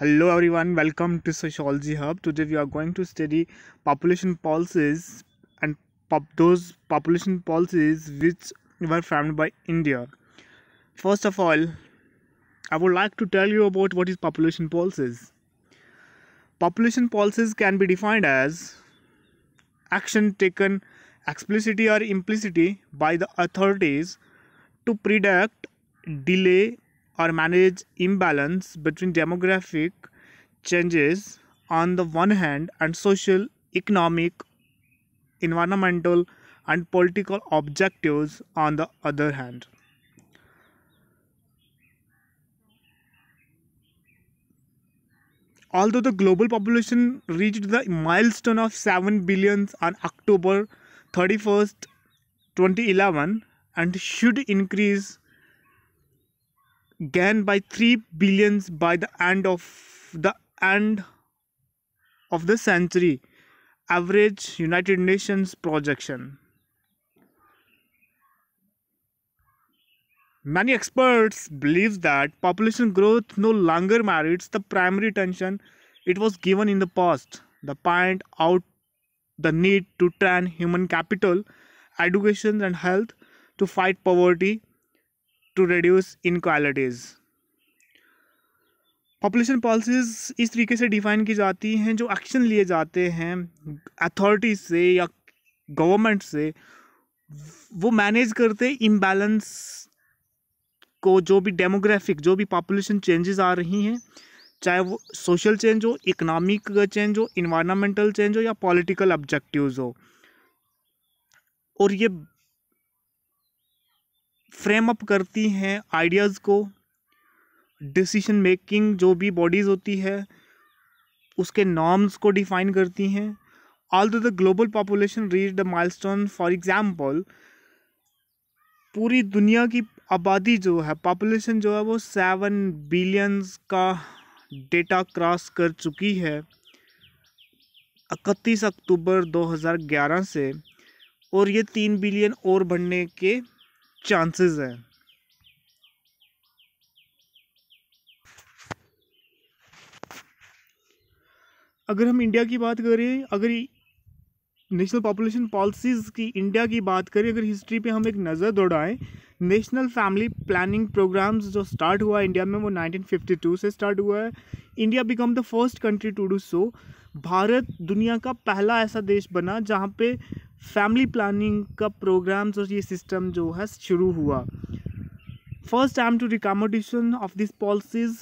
Hello everyone, welcome to Sociology Hub. Today we are going to study population policies and those population policies which were framed by India. First of all, I would like to tell you about what is population policies. Population policies can be defined as action taken explicitly or implicitly by the authorities to predict, delay, or manage imbalance between demographic changes on the one hand and social, economic, environmental, and political objectives on the other hand. Although the global population reached the milestone of 7 billion on October 31st, 2011 and should increase again by 3 billions by the end of the century, average United Nations projection. Many experts believe that population growth no longer merits the primary attention it was given in the past. They point out the need to train human capital, education and health, to fight poverty, to reduce inequalities. Population policies इस तरीके से define की जाती हैं जो action लिए जाते हैं अथॉरिटी से या गवर्नमेंट से, वो मैनेज करते इम्बैलेंस को, जो भी डेमोग्राफिक, जो भी पॉपुलेशन चेंजेस आ रही हैं, चाहे वो सोशल चेंज हो, इकोनॉमिक चेंज हो, इन्वायरमेंटल चेंज हो या पॉलिटिकल ऑब्जेक्टिव्स हो, और ये फ्रेम अप करती हैं आइडियाज़ को। डिसीजन मेकिंग जो भी बॉडीज़ होती है उसके नॉर्म्स को डिफाइन करती हैं। Although the global population reach the milestone, for example पूरी दुनिया की आबादी जो है, पॉपुलेशन जो है वो 7 बिलियंस का डेटा क्रॉस कर चुकी है 31 अक्टूबर 2011 से, और ये 3 बिलियन और बढ़ने के चांसेस हैं। अगर हम इंडिया की बात करें, अगर नेशनल पॉपुलेशन पॉलिसीज़ की इंडिया की बात करें, अगर हिस्ट्री पे हम एक नज़र दौड़ाएं, नेशनल फैमिली प्लानिंग प्रोग्राम्स जो स्टार्ट हुआ इंडिया में वो 1952 से स्टार्ट हुआ है। India become the first country to do so. Bharat दुनिया का पहला ऐसा देश बना जहाँ पे फैमिली प्लानिंग का प्रोग्राम्स और ये सिस्टम जो है शुरू हुआ। First time to recommendation of this policies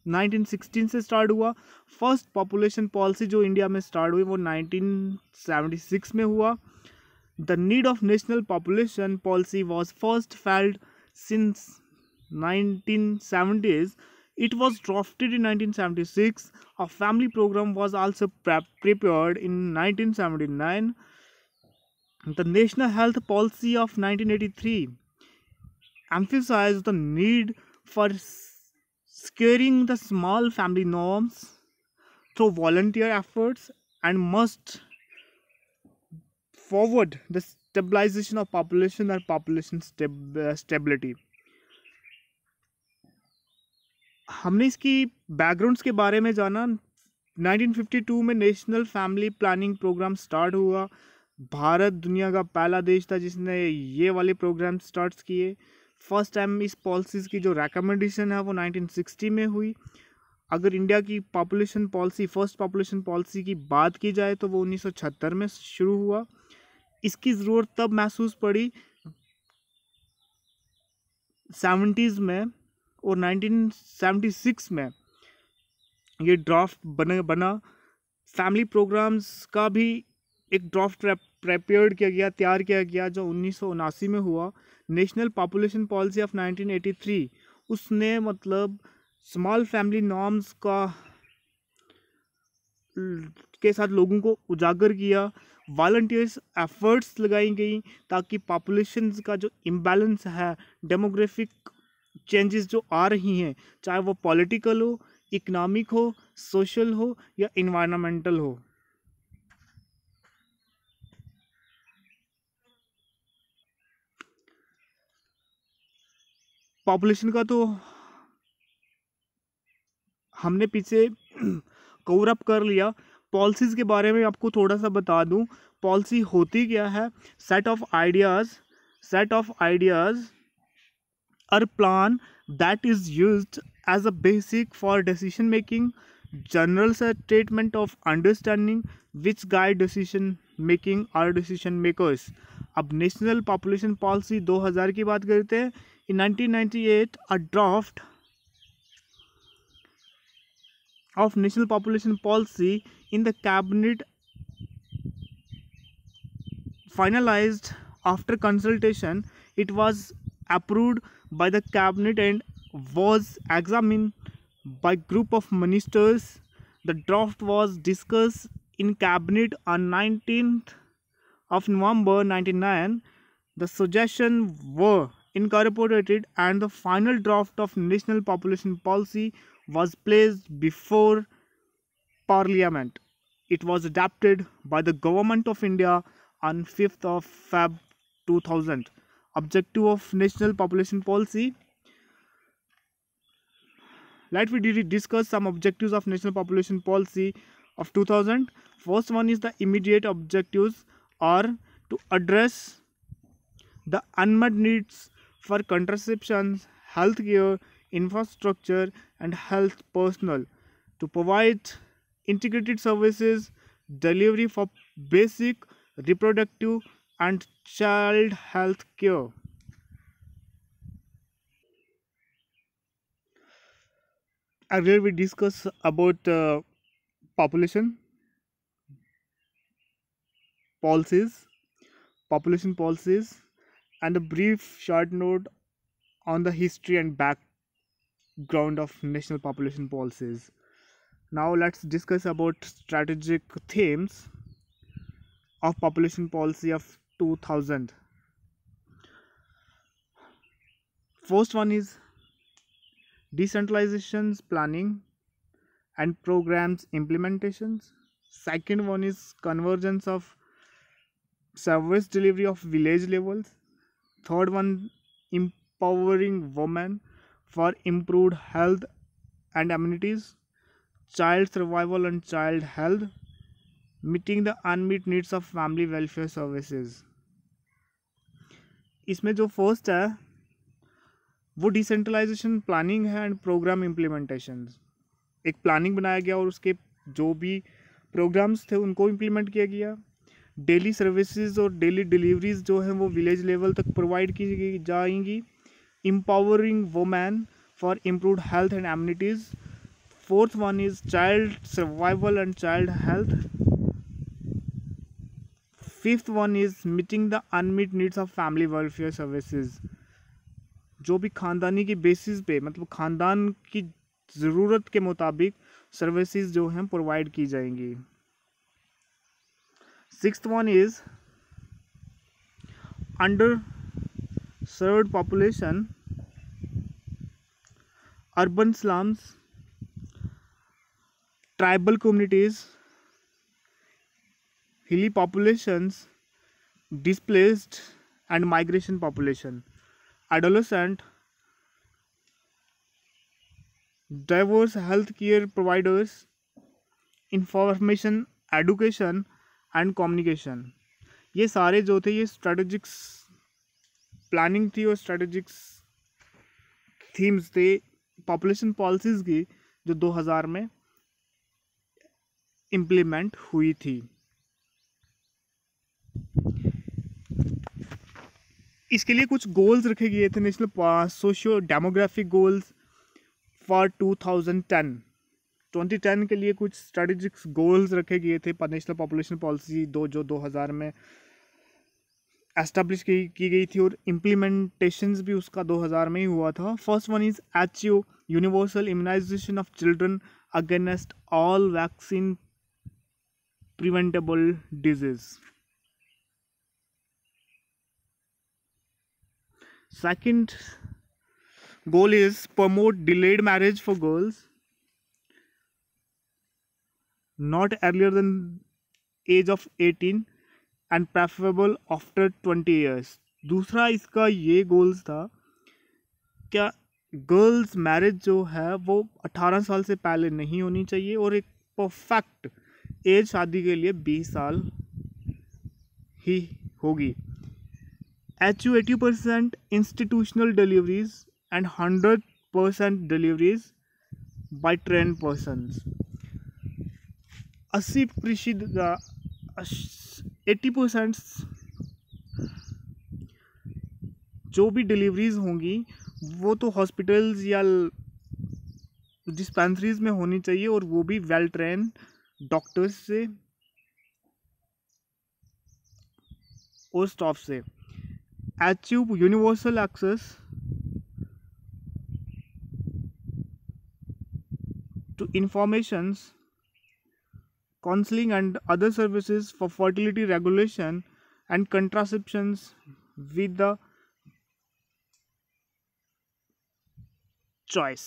1916 से स्टार्ट हुआ। फर्स्ट पॉपुलेशन पॉलिसी जो इंडिया में स्टार्ट हुई वो 1976 में हुआ। The need of national population policy was first felt since 1970s. It was drafted in 1976. A family program was also prepared in 1979. The National Health Policy of 1983 emphasized the need for securing the small family norms through volunteer efforts and must forward the stabilization of population and population stability. हमने इसकी backgrounds के बारे में जाना। 1952 में national family planning programme start हुआ। भारत दुनिया का पहला देश था जिसने ये वाले प्रोग्राम स्टार्ट किए। फर्स्ट टाइम इस पॉलिसीज़ की जो रिकमेंडेशन है वो 1960 में हुई। अगर इंडिया की population policy, first population policy की बात की जाए तो वो 1976 में शुरू हुआ। इसकी ज़रूरत तब महसूस पड़ी 70s में, और 1976 में ये ड्राफ्ट बना। फैमिली प्रोग्राम्स का भी एक ड्राफ्ट प्रिपेयर्ड किया गया, तैयार किया गया, जो 1979 में हुआ। नेशनल पॉपुलेशन पॉलिसी ऑफ 1983 उसने मतलब स्मॉल फैमिली नॉर्म्स के साथ लोगों को उजागर किया। वॉलंटियर्स एफर्ट्स लगाई गई ताकि पॉपुलेशन का जो इम्बैलेंस है, डेमोग्राफिक चेंजेस जो आ रही हैं, चाहे वो पॉलिटिकल हो, इकोनॉमिक हो, सोशल हो या इन्वायरमेंटल हो, पॉपुलेशन का तो हमने पीछे कवर अप कर लिया। पॉलिसीज़ के बारे में आपको थोड़ा सा बता दूं, पॉलिसी होती क्या है? Set of ideas or plan that is used as a basic for decision making, general statement of understanding which guide decision making or decision makers। अब नेशनल पॉपुलेशन पॉलिसी 2000 की बात करते हैं। इन 1998 a draft of national population policy in the cabinet finalized after consultation. It was approved by the cabinet and was examined by group of ministers. The draft was discussed in cabinet on 19th of November 99. The suggestions were incorporated and the final draft of national population policy was placed before Parliament. It was adopted by the Government of India on 5th of Feb 2000. Objective of National Population Policy. Let me discuss some objectives of National Population Policy of 2000. First one is the immediate objectives are to address the unmet needs for contraception, healthcare, infrastructure, and health personnel, to provide integrated services, delivery for basic reproductive and child health care. Earlier we discussed about population policies, and a brief short note on the history and background of national population policies. Now let's discuss about strategic themes of population policy of 2000. First one is decentralization planning and programs implementations. Second one is convergence of service delivery of village levels. Third one, empowering women for improved health and amenities, child survival and child health, meeting the unmet needs of family welfare services. इसमें जो first है वो decentralisation planning है and programme implementation. एक planning बनाया गया और उसके जो भी प्रोग्राम्स थे उनको इम्प्लीमेंट किया गया। डेली सर्विसेज और डेली डिलीवरीज जो हैं वो विलेज लेवल तक प्रोवाइड की जाएंगी। Empowering women for improved health and amenities. Fourth one is child survival and child health. Fifth one is meeting the unmet needs of family welfare services. जो भी ख़ानदानी की basis पे मतलब ख़ानदान की ज़रूरत के मुताबिक सर्विसेज जो हैं प्रोवाइड की जाएंगी। Sixth one is under served population, urban slums, tribal communities, hilly populations, displaced and migration population, adolescent, diverse health care providers, information, education and communication। ये सारे जो थे ये स्ट्रेटेजिक्स प्लानिंग थी और स्ट्रेटेजिक्स थीम्स थे पॉपुलेशन पॉलिसीज़ की जो 2000 में इम्प्लीमेंट हुई थी। इसके लिए कुछ गोल्स रखे गए थे national socio demographic goals for 2010 के लिए कुछ स्ट्रेटेजिक गोल्स रखे गए थे नेशनल पॉपुलेशन पॉलिसी जो 2000 में एस्टेब्लिश की गई थी और इम्प्लीमेंटेशंस भी उसका 2000 में ही हुआ था। First one is achieve universal immunization of children against all vaccine preventable disease. Second goal is promote delayed marriage for girls not earlier than age of 18 and preferable after 20 years। दूसरा इसका ये goals था क्या girls marriage जो है वो 18 साल से पहले नहीं होनी चाहिए, और एक परफेक्ट एज शादी के लिए 20 साल ही होगी। HU 80% institutional deliveries and 100% deliveries by trained persons। 80% जो भी डिलीवरीज होंगी वो तो हॉस्पिटल्स या डिस्पेंसरीज में होनी चाहिए, और वो भी वेल ट्रेन डॉक्टर्स से और स्टाफ से। Achieve universal access to informations, counseling and other services for fertility regulation and contraceptions with the choice।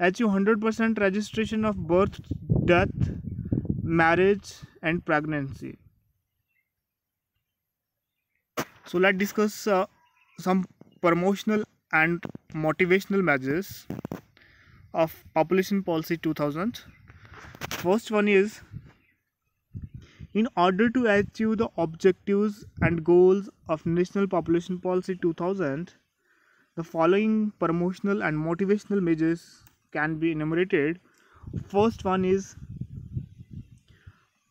Achieve 100% registration of birth, death, marriage and pregnancy। So let's discuss some promotional and motivational measures of Population Policy 2000। First one is, in order to achieve the objectives and goals of National Population Policy 2000, the following promotional and motivational measures can be enumerated। First one is,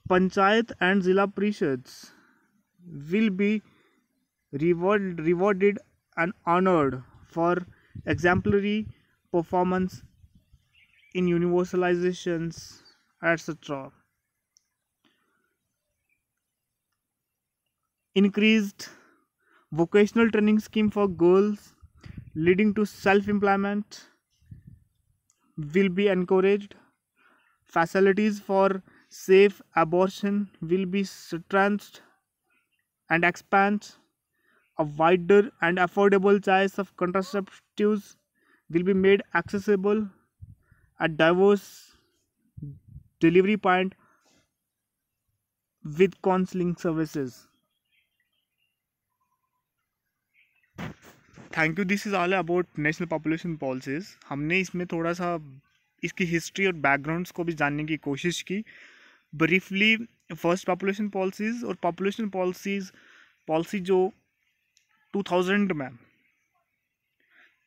Panchayat and Zilla Parishads will be rewarded and honored for exemplary performance in universalizations, etc. Increased vocational training scheme for girls leading to self-employment will be encouraged. Facilities for safe abortion will be strengthened and expanded. A wider and affordable choice of contraceptives will be made accessible at diverse delivery point with counseling services। Thank you. This is all about national population policies. हमने इसमें थोड़ा सा इसकी history और backgrounds को भी जानने की कोशिश की ब्रीफली। फर्स्ट पॉपुलेशन पॉलिसीज़ और पॉपुलेशन पॉलिसी जो 2000 में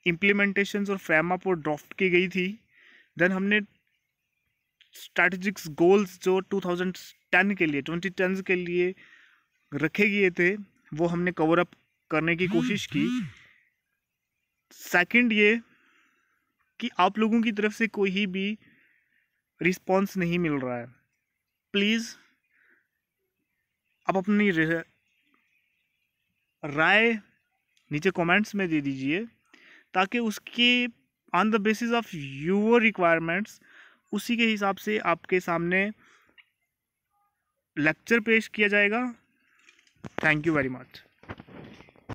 इम्प्लीमेंटेशंस और फ्रेम अप और ड्राफ्ट की गई थी। देन हमने स्ट्रैटेजिक्स गोल्स जो 2010 के लिए रखे गए थे वो हमने कवर अप करने की कोशिश की। सेकंड ये कि आप लोगों की तरफ से कोई भी रिस्पॉन्स नहीं मिल रहा है, प्लीज़ आप अपनी राय नीचे कमेंट्स में दे दीजिए, ताकि उसके on the basis of your requirements उसी के हिसाब से आपके सामने लेक्चर पेश किया जाएगा। Thank you very much.